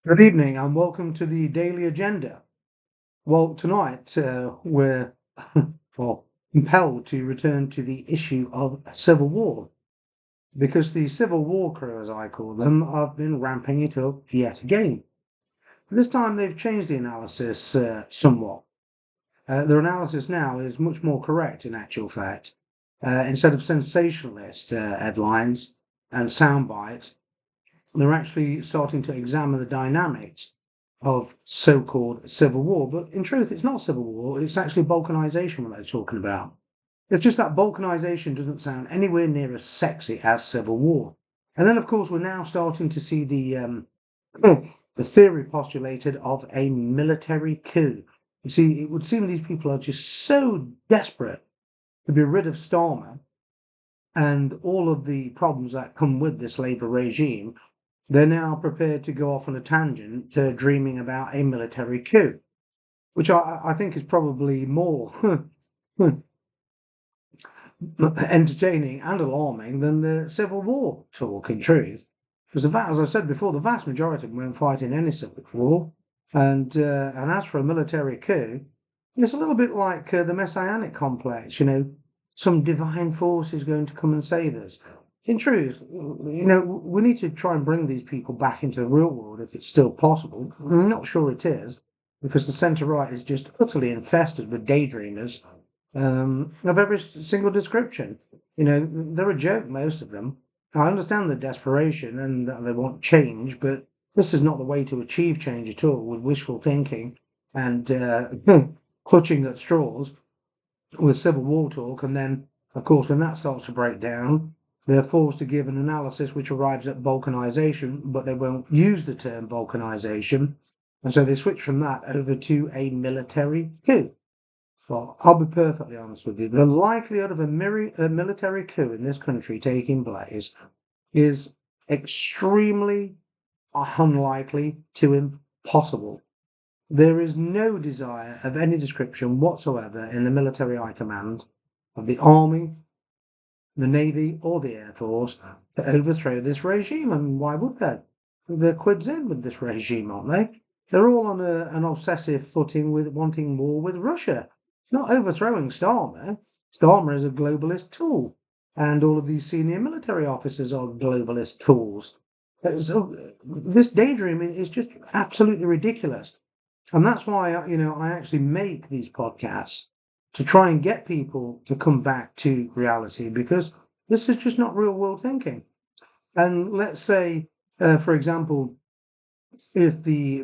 Good evening and welcome to the Daily Agenda. Well, tonight we're well, compelled to return to the issue of civil war because the civil war crew, as I call them, have been ramping it up yet again. This time they've changed the analysis somewhat. Their analysis now is much more correct in actual fact. Instead of sensationalist headlines and sound bites, they're actually starting to examine the dynamics of so-called civil war. But in truth, it's not civil war, it's actually balkanization what they're talking about. It's just that balkanization doesn't sound anywhere near as sexy as civil war. And then, of course, we're now starting to see the theory postulated of a military coup. You see, it would seem these people are just so desperate to be rid of Starmer and all of the problems that come with this Labour regime. They're now prepared to go off on a tangent to dreaming about a military coup, which I think is probably more entertaining and alarming than the Civil War talk, in truth. Because, as I said before, the vast majority of them weren't fighting any civil war. And as for a military coup, it's a little bit like the messianic complex, some divine force is going to come and save us. In truth, we need to try and bring these people back into the real world if it's still possible. I'm not sure it is, because the centre right is just utterly infested with daydreamers of every single description. They're a joke, most of them. I understand the desperation and that they want change, but this is not the way to achieve change at all with wishful thinking and clutching at straws with civil war talk. And then, of course, when that starts to break down, they're forced to give an analysis which arrives at balkanization, but they won't use the term balkanization. And so they switch from that over to a military coup. Well, I'll be perfectly honest with you. The likelihood of a military coup in this country taking place is extremely unlikely to impossible. There is no desire of any description whatsoever in the military high command of the army, the navy, or the air force to overthrow this regime. And why would they? They're quids in with this regime, aren't they? They're all on an obsessive footing with wanting war with Russia. Not overthrowing Starmer. Starmer is a globalist tool, and all of these senior military officers are globalist tools. So this daydreaming is just absolutely ridiculous. And that's why, I actually make these podcasts to try and get people to come back to reality because this is just not real world thinking. And let's say, for example, if the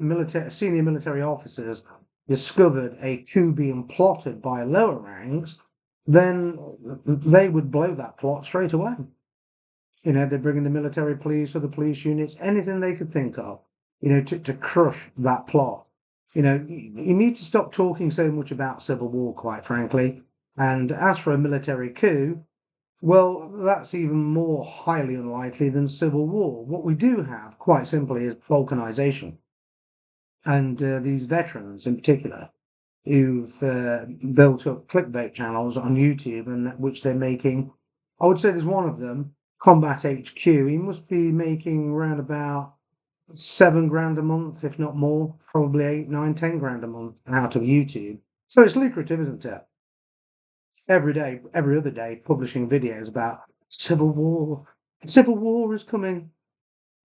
senior military officers discovered a coup being plotted by lower ranks, then they would blow that plot straight away. They'd bring in the military police or the police units, anything they could think of, to crush that plot. You need to stop talking so much about civil war, quite frankly. And as for a military coup, well, that's even more highly unlikely than civil war. What we do have, quite simply, is balkanization. And these veterans in particular, who've built up clickbait channels on YouTube and which they're making. I would say there's one of them, Combat HQ. He must be making around about 7 grand a month, if not more, probably 8, 9, 10 grand a month out of YouTube. So it's lucrative, isn't it? Every day, every other day, publishing videos about civil war. Civil war is coming.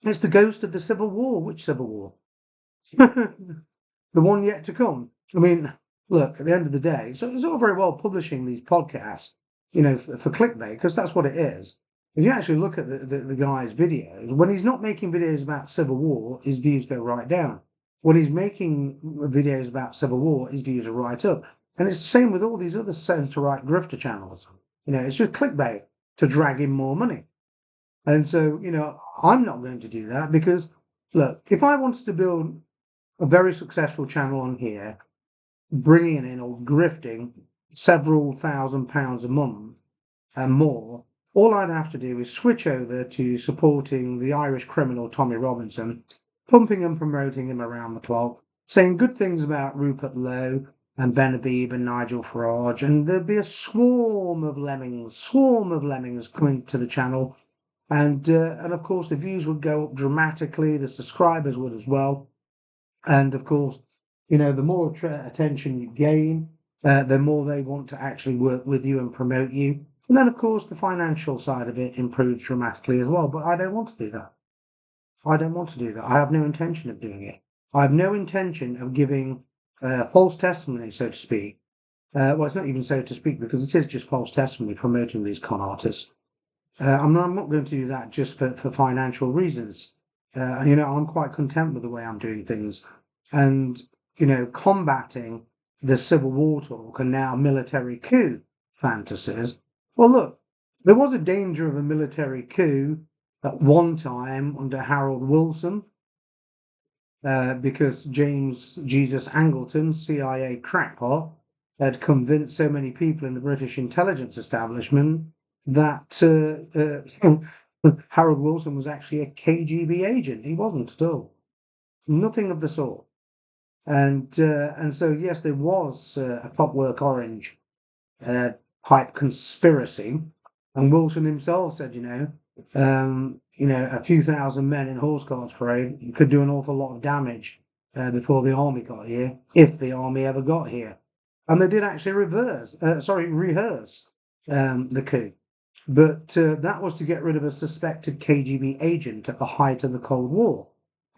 It's the ghost of the civil war. Which civil war? The one yet to come. I mean, look, at the end of the day, so it's all very well publishing these podcasts, for clickbait, because that's what it is. If you actually look at the guy's videos, when he's not making videos about civil war, his views go right down. When he's making videos about civil war, his views are right up. And it's the same with all these other centre-right grifter channels. It's just clickbait to drag in more money. And so, I'm not going to do that because, look, if I wanted to build a very successful channel on here, bringing in or grifting several £1,000s a month and more, all I'd have to do is switch over to supporting the Irish criminal Tommy Robinson, pumping and promoting him around the clock, saying good things about Rupert Lowe and Ben Habib and Nigel Farage, and there'd be a swarm of lemmings coming to the channel. And of course, the views would go up dramatically, the subscribers would as well. And of course, the more attention you gain, the more they want to actually work with you and promote you. And then, of course, the financial side of it improves dramatically as well. But I don't want to do that. I don't want to do that. I have no intention of doing it. I have no intention of giving false testimony, so to speak. Well, it's not even so to speak because it is just false testimony promoting these con artists. I'm not going to do that just for financial reasons. I'm quite content with the way I'm doing things. And, combating the Civil War talk and now military coup fantasies. Well, look, there was a danger of a military coup at one time under Harold Wilson, because James Jesus Angleton, CIA crackpot, had convinced so many people in the British intelligence establishment that Harold Wilson was actually a KGB agent. He wasn't at all. Nothing of the sort. And so yes, there was a Clockwork Orange uh, type conspiracy, and Wilson himself said, a few thousand men in Horse Guards Parade could do an awful lot of damage before the army got here, if the army ever got here. And they did actually rehearse the coup. But that was to get rid of a suspected KGB agent at the height of the Cold War,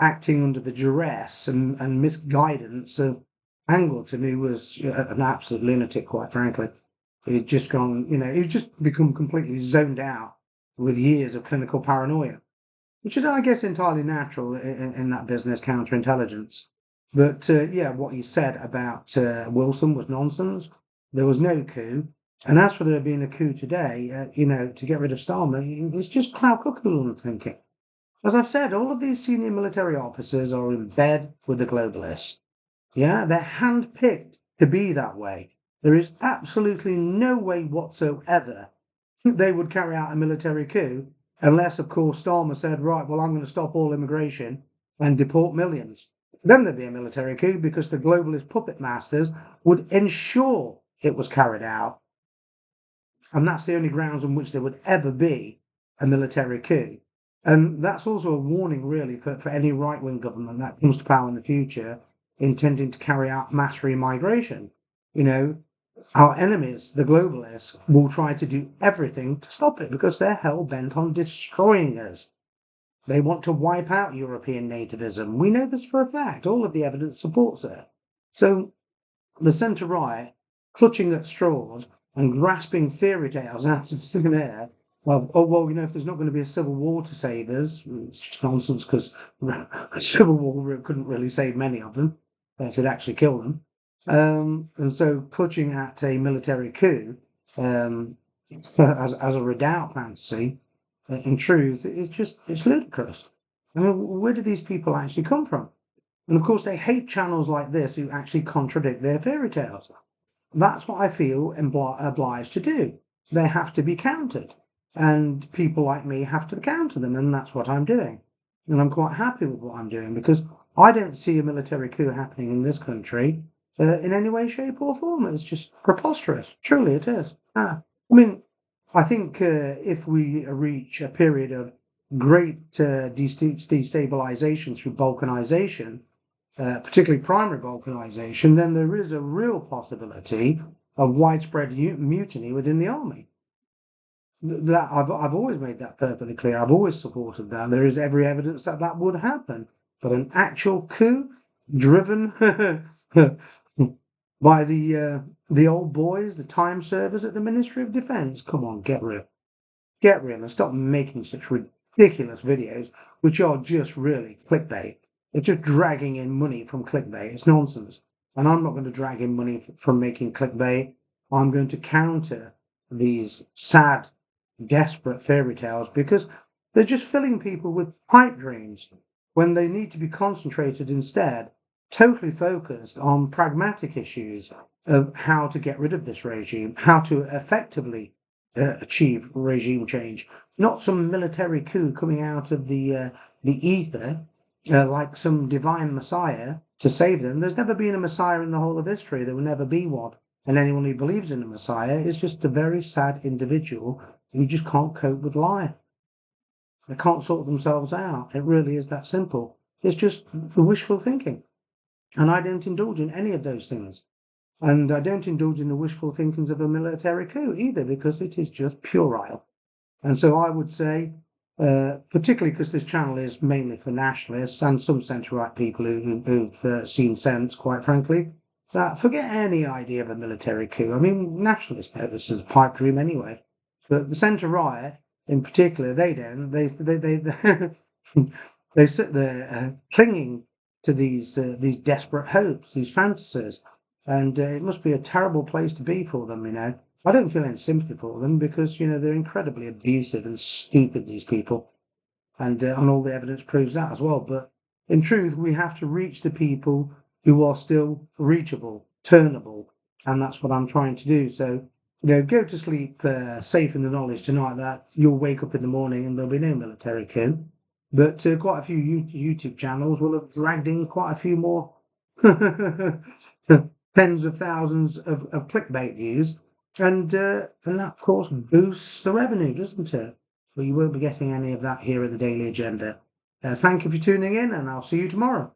acting under the duress and misguidance of Angleton, who was an absolute lunatic, quite frankly. He'd just gone, he'd just become completely zoned out with years of clinical paranoia, which is, I guess, entirely natural in that business, counterintelligence. But yeah, what you said about Wilson was nonsense. There was no coup. And as for there being a coup today, to get rid of Starmer, it's just cloud cooking thinking. As I've said, all of these senior military officers are in bed with the globalists. Yeah, they're handpicked to be that way. There is absolutely no way whatsoever they would carry out a military coup unless, of course, Starmer said, right, well, I'm going to stop all immigration and deport millions. Then there'd be a military coup because the globalist puppet masters would ensure it was carried out. And that's the only grounds on which there would ever be a military coup. And that's also a warning, really, for any right wing government that comes to power in the future intending to carry out mass remigration. You know, our enemies, the globalists, will try to do everything to stop it because they're hell bent on destroying us. They want to wipe out European nativism. We know this for a fact. All of the evidence supports it. So the centre right, clutching at straws and grasping fairy tales out of thin air. Well, if there's not going to be a civil war to save us, it's just nonsense because a civil war couldn't really save many of them. It would actually kill them. And so clutching at a military coup as a redoubt fantasy, in truth, it's ludicrous. I mean, where do these people actually come from? And of course, they hate channels like this who actually contradict their fairy tales. That's what I feel obliged to do. They have to be countered. And people like me have to counter them, and that's what I'm doing. And I'm quite happy with what I'm doing because I don't see a military coup happening in this country in any way, shape, or form. It's just preposterous. Truly, it is. I mean, I think if we reach a period of great destabilization through balkanization, particularly primary balkanization, then there is a real possibility of widespread mutiny within the army. That I've always made that perfectly clear. I've always supported that. There is every evidence that that would happen. But an actual coup driven by the old boys, the time servers at the Ministry of Defence. Come on, get real. Get real and stop making such ridiculous videos, which are just really clickbait. It's just dragging in money from clickbait. It's nonsense. And I'm not going to drag in money from making clickbait. I'm going to counter these sad, desperate fairy tales because they're just filling people with pipe dreams when they need to be concentrated instead, totally focused on pragmatic issues of how to get rid of this regime, how to effectively achieve regime change, not some military coup coming out of the ether like some divine messiah to save them. There's never been a messiah in the whole of history. There will never be one. And anyone who believes in a messiah is just a very sad individual who just can't cope with life. They can't sort themselves out. It really is that simple. It's just wishful thinking. And I don't indulge in any of those things. And I don't indulge in the wishful thinkings of a military coup either, because it is just puerile. And so I would say, particularly because this channel is mainly for nationalists and some centre-right people who've seen sense, quite frankly, that forget any idea of a military coup. I mean, nationalists know this is a pipe dream anyway, but the centre-right, in particular, they don't. They sit there clinging to these desperate hopes, these fantasies, and it must be a terrible place to be for them, you know. I don't feel any sympathy for them because, you know, they're incredibly abusive and stupid, these people. And all the evidence proves that as well. But in truth, we have to reach the people who are still reachable, turnable. And that's what I'm trying to do. So, you know, go to sleep safe in the knowledge tonight that you'll wake up in the morning and there'll be no military coup. But quite a few YouTube channels will have dragged in quite a few more tens of thousands of clickbait views, and that of course boosts the revenue, doesn't it? But you won't be getting any of that here at the Daily Agenda. Thank you for tuning in, and I'll see you tomorrow.